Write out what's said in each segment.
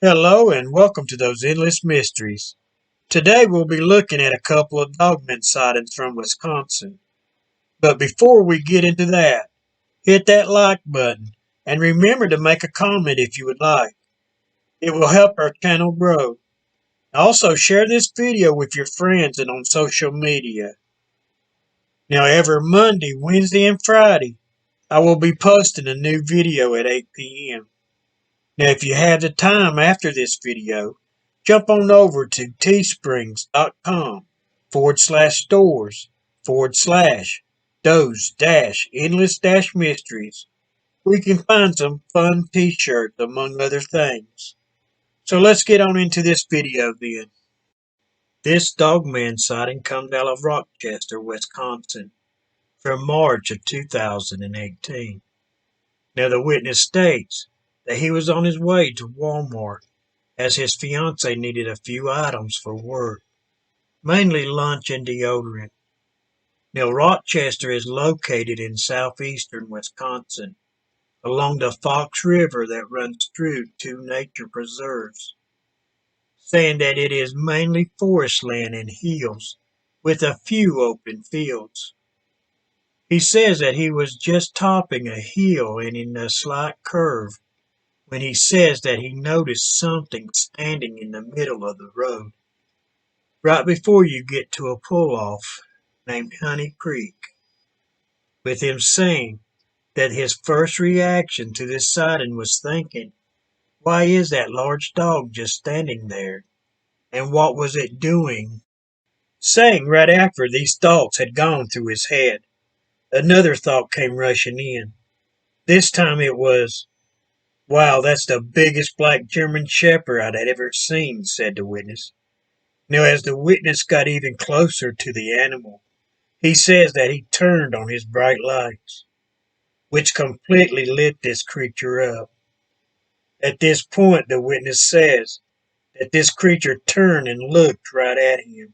Hello and welcome to those endless mysteries. Today we'll be looking at a couple of Dogman sightings from Wisconsin. But before we get into that, hit that like button and remember to make a comment if you would like. It will help our channel grow. Also share this video with your friends and on social media. Now every Monday, Wednesday, and Friday, I will be posting a new video at 8 p.m. Now, if you have the time after this video, jump on over to teesprings.com/stores/those-endless-mysteries. We can find some fun t-shirts among other things. So let's get on into this video then. This Dogman sighting comes out of Rochester, Wisconsin from March of 2018. Now the witness states that he was on his way to Walmart as his fiancée needed a few items for work, mainly lunch and deodorant. Now, Rochester is located in southeastern Wisconsin, along the Fox River that runs through two nature preserves, saying that it is mainly forest land and hills, with a few open fields. He says that he was just topping a hill and in a slight curve when he says that he noticed something standing in the middle of the road, right before you get to a pull-off named Honey Creek, with him saying that his first reaction to this sighting was thinking, why is that large dog just standing there? And what was it doing? Saying right after these thoughts had gone through his head, another thought came rushing in. This time it was, wow, that's the biggest black German Shepherd I'd ever seen, said the witness. Now, as the witness got even closer to the animal, he says that he turned on his bright lights, which completely lit this creature up. At this point, the witness says that this creature turned and looked right at him,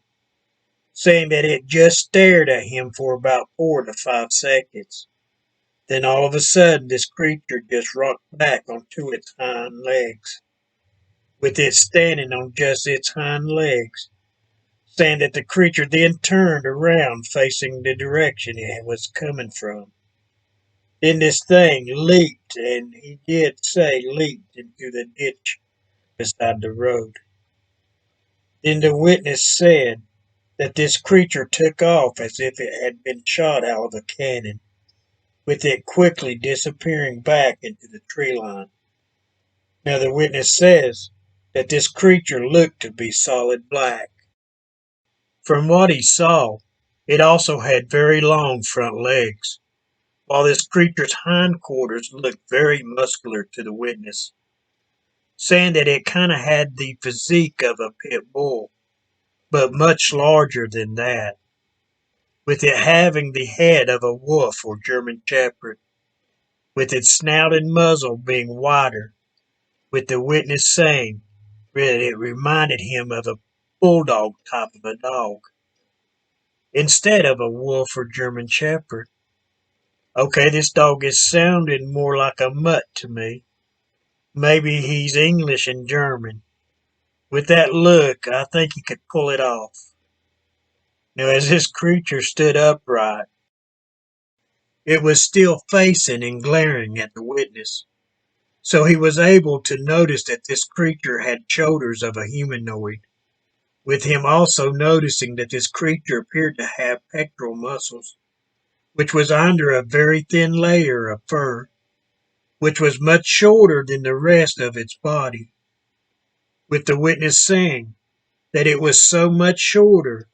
saying that it just stared at him for about 4 to 5 seconds. Then all of a sudden, this creature just rocked back onto its hind legs, with it standing on just its hind legs, saying that the creature then turned around facing the direction it was coming from. Then this thing leaped, and he did say leaped into the ditch beside the road. Then the witness said that this creature took off as if it had been shot out of a cannon, with it quickly disappearing back into the tree line. Now the witness says that this creature looked to be solid black. From what he saw, it also had very long front legs, while this creature's hindquarters looked very muscular to the witness, saying that it kind of had the physique of a pit bull, but much larger than that, with it having the head of a wolf or German Shepherd, with its snout and muzzle being wider, with the witness saying that it reminded him of a bulldog type of a dog, instead of a wolf or German Shepherd. Okay, this dog is sounding more like a mutt to me. Maybe he's English and German. With that look, I think he could pull it off. Now, as this creature stood upright, it was still facing and glaring at the witness, so he was able to notice that this creature had shoulders of a humanoid, with him also noticing that this creature appeared to have pectoral muscles, which was under a very thin layer of fur, which was much shorter than the rest of its body, with the witness saying that it was so much shorter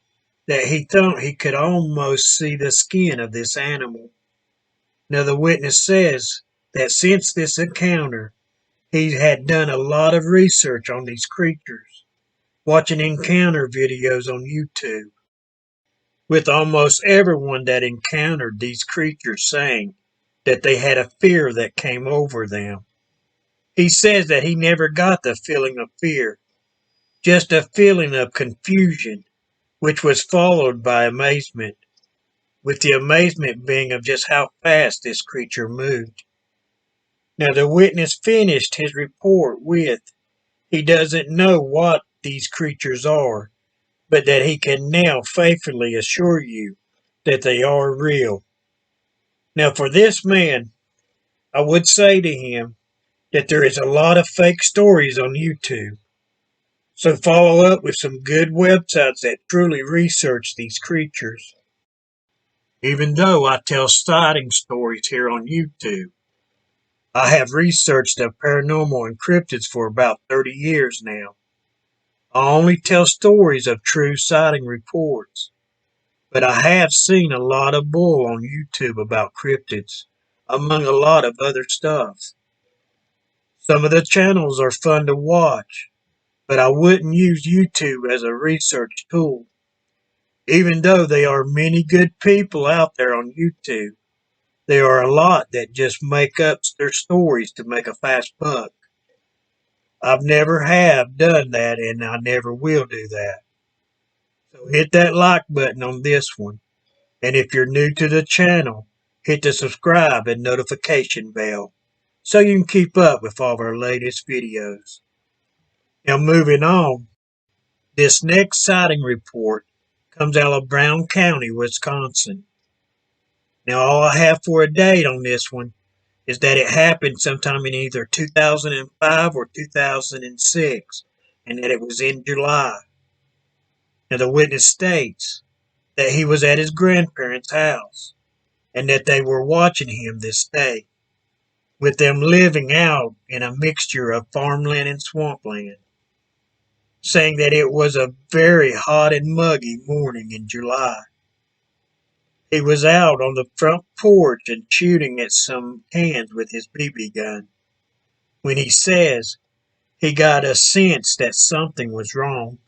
that he thought he could almost see the skin of this animal. Now, the witness says that since this encounter, he had done a lot of research on these creatures, watching encounter videos on YouTube, with almost everyone that encountered these creatures saying that they had a fear that came over them. He says that he never got the feeling of fear, just a feeling of confusion, which was followed by amazement, with the amazement being of just how fast this creature moved. Now, the witness finished his report with, He doesn't know what these creatures are, but that he can now faithfully assure you that they are real. Now, for this man, I would say to him that there is a lot of fake stories on YouTube. So follow up with some good websites that truly research these creatures. Even though I tell sighting stories here on YouTube, I have researched the paranormal and cryptids for about 30 years now. I only tell stories of true sighting reports, but I have seen a lot of bull on YouTube about cryptids, among a lot of other stuff. Some of the channels are fun to watch, but I wouldn't use YouTube as a research tool. Even though there are many good people out there on YouTube, there are a lot that just make up their stories to make a fast buck. I've never have done that and I never will do that. So hit that like button on this one. And if you're new to the channel, hit the subscribe and notification bell so you can keep up with all of our latest videos. Now moving on, this next sighting report comes out of Brown County, Wisconsin. Now all I have for a date on this one is that it happened sometime in either 2005 or 2006, and that it was in July. Now the witness states that he was at his grandparents' house and that they were watching him this day, with them living out in a mixture of farmland and swampland, saying that it was a very hot and muggy morning in July. He was out on the front porch and shooting at some cans with his BB gun when he says he got a sense that something was wrong,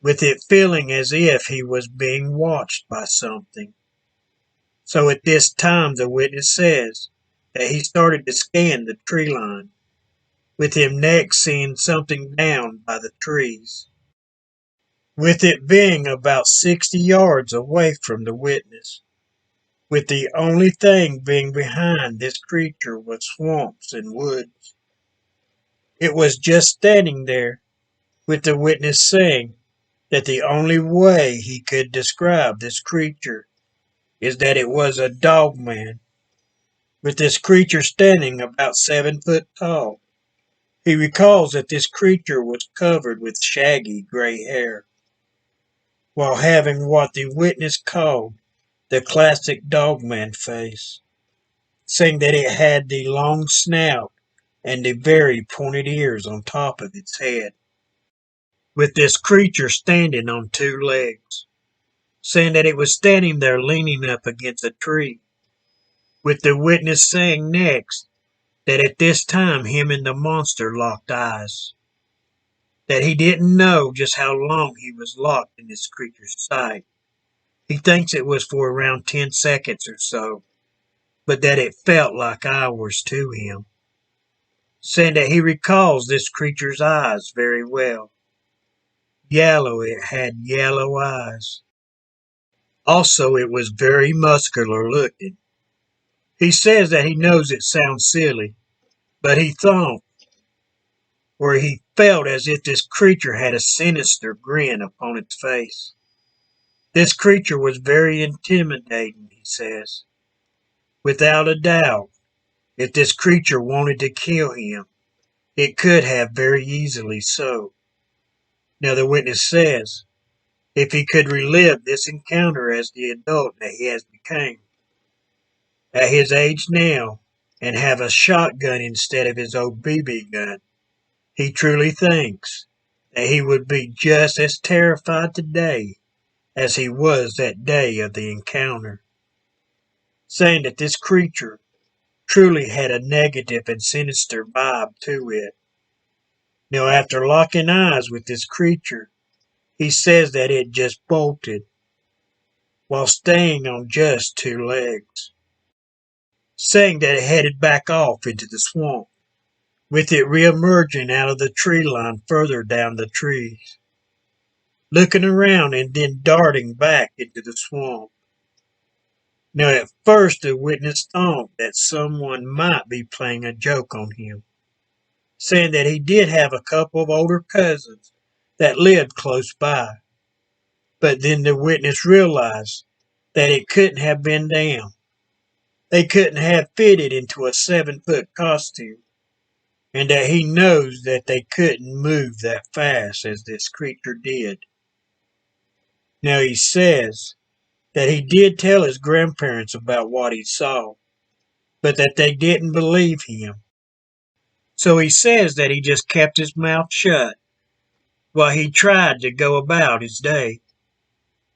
with it feeling as if he was being watched by something. So at this time, the witness says that he started to scan the tree line, with him next seeing something down by the trees, with it being about 60 yards away from the witness, with the only thing being behind this creature was swamps and woods. It was just standing there, with the witness saying that the only way he could describe this creature is that it was a dogman, with this creature standing about 7 foot tall. He recalls that this creature was covered with shaggy gray hair, while having what the witness called the classic dogman face, saying that it had the long snout and the very pointed ears on top of its head, with this creature standing on two legs, saying that it was standing there leaning up against a tree, with the witness saying next that at this time him and the monster locked eyes, that he didn't know just how long he was locked in this creature's sight. He thinks it was for around 10 seconds or so, but that it felt like hours to him, saying that he recalls this creature's eyes very well. Yellow, it had yellow eyes. Also, it was very muscular looking. He says that he knows it sounds silly, but he thought, or he felt as if this creature had a sinister grin upon its face. This creature was very intimidating, he says. Without a doubt, if this creature wanted to kill him, it could have very easily so. Now the witness says, if he could relive this encounter as the adult that he has become, at his age now, and have a shotgun instead of his old BB gun, he truly thinks that he would be just as terrified today as he was that day of the encounter, saying that this creature truly had a negative and sinister vibe to it. Now, after locking eyes with this creature, he says that it just bolted while staying on just two legs, saying that it headed back off into the swamp, with it re-emerging out of the tree line further down the trees, looking around and then darting back into the swamp. Now, at first, the witness thought that someone might be playing a joke on him, saying that he did have a couple of older cousins that lived close by. But then the witness realized that it couldn't have been them. They couldn't have fitted into a 7-foot costume, and that he knows that they couldn't move that fast as this creature did. Now he says that he did tell his grandparents about what he saw, but that they didn't believe him. So he says that he just kept his mouth shut while he tried to go about his day.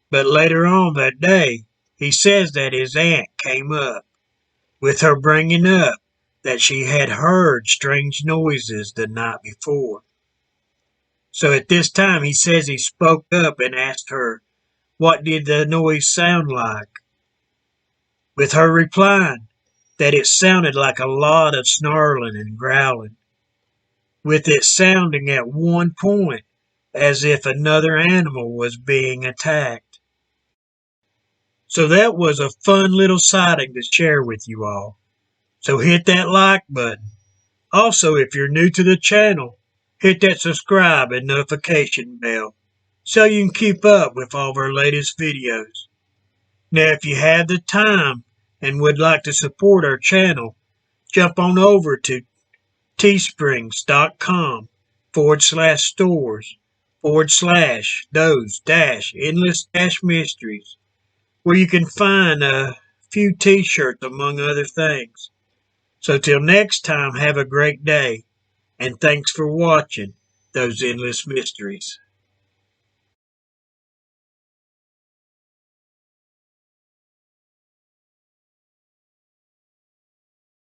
But later on that day, he says that his aunt came up, with her bringing up that she had heard strange noises the night before. So at this time, he says he spoke up and asked her, what did the noise sound like? With her replying that it sounded like a lot of snarling and growling, with it sounding at one point as if another animal was being attacked. So that was a fun little sighting to share with you all. So hit that like button. Also, if you're new to the channel, hit that subscribe and notification bell so you can keep up with all of our latest videos. Now, if you have the time and would like to support our channel, jump on over to teesprings.com/stores/those-endless-mysteries, where you can find a few t-shirts among other things. So till next time, have a great day, and thanks for watching those endless mysteries.